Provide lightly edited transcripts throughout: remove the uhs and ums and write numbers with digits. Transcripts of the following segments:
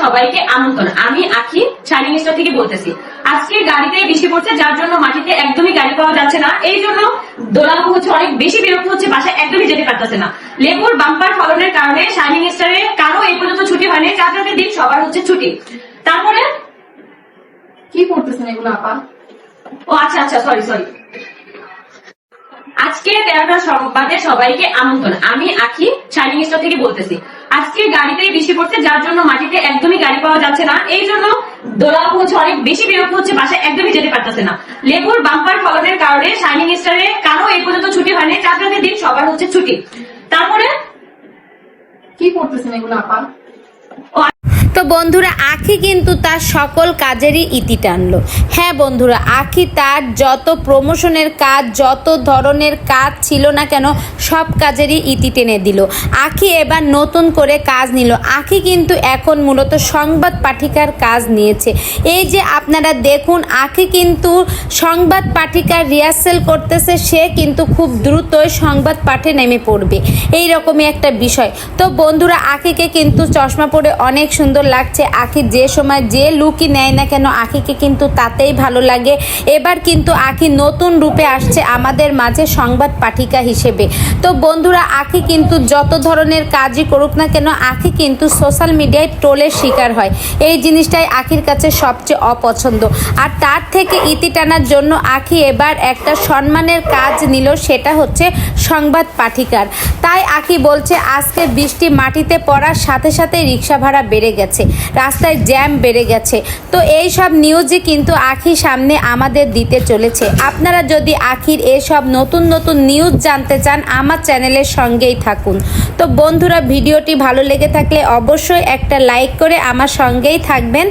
সবাইকে আমন্ত্রণ। আমি আখি শাইনিং স্টার থেকে বলতেছি। আজকে গাড়িতে বৃষ্টি পড়ছে, যার জন্য মাটিতে একদমই গাড়ি পাওয়া যাচ্ছে না। এই জন্য দোলাপু হচ্ছে অনেক বেশি বিরক্ত হচ্ছে, বাসায় একদমই যেতে পারতেছে না। লেবুর বাম্পার ফলনের কারণে শাইনিং স্টারে কারো এই পর্যন্ত ছুটি হয়নি, চাকরির দিন সবার হচ্ছে ছুটি। তারপরে কি করতেছেন এগুলো আপা? ও আচ্ছা সরি। আজকে 13টা সংবাদে সবাইকে আমন্ত্রণ। আমি আখি শাইনিং স্টার থেকে বলতেছি। আজকে গাড়িতে বৃষ্টি পড়ছে, যার জন্য মাটিতে একদমই গাড়ি পাওয়া যাচ্ছে না। এই জন্য দোলাপু হচ্ছে অনেক বেশি বিরক্ত হচ্ছে, বাসায় একদমই যেতে পারতেছে না। লেবুর বাম্পার ফলনের কারণে শাইনিং স্টারে কারো এই পর্যন্ত ছুটি হয়নি, চাকরির দিন সবার হচ্ছে ছুটি। তারপরে কি করতেছেন এগুলো আপা? তো বন্ধুরা, আখি কিন্তু তার সকল কাজেরই ইতি টানলো। হ্যাঁ বন্ধুরা, আখি তার যত প্রমোশনের কাজ, যত ধরনের কাজ ছিল না কেন, সব কাজেরই ইতি টেনে দিল। আখি এবার নতুন করে কাজ নিল। আখি কিন্তু এখন মূলত সংবাদ পাঠিকার কাজ নিয়েছে। এই যে আপনারা দেখুন, আখি কিন্তু সংবাদ পাঠিকার রিহার্সেল করতেছে। সে কিন্তু খুব দ্রুতই সংবাদ পাঠে নেমে পড়বে, এই রকমই একটা বিষয়। তো বন্ধুরা, আখিকে কিন্তু চশমা পরে অনেক সুন্দর লাগছে। আখি যে সময় যে লুকই নেয় না কেন, আখিকে কিন্তু তাতেই ভালো লাগে। এবার কিন্তু আখি নতুন রূপে আসছে আমাদের মাঝে সংবাদ পাঠিকা হিসেবে। তো বন্ধুরা, আখি কিন্তু যত ধরনের কাজই করুক না কেন, আখি কিন্তু সোশ্যাল মিডিয়ায় ট্রোলের শিকার হয়। এই জিনিসটাই আখির কাছে সবচেয়ে অপছন্দ। আর তার থেকে ইতি টানার জন্য আখি এবার একটা সম্মানের কাজ নিল, সেটা হচ্ছে সংবাদ পাঠিকার। তাই আখি বলছে, আজকে বৃষ্টি মাটিতে পড়ার সাথে সাথে রিক্সা ভাড়া বেড়ে গেছে, রাস্তায় জ্যাম বেড়ে গেছে। তো এই সব নিউজই কিন্তু আখি সামনে আমাদের দিতে চলেছে। আপনারা যদি আখির এসব নতুন নিউজ জানতে চান, আমার চ্যানেলের সঙ্গেই থাকুন। তো বন্ধুরা, ভিডিওটি ভালো লেগে থাকলে অবশ্যই একটা লাইক করে আমার সঙ্গেই থাকবেন।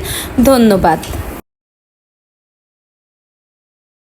ধন্যবাদ।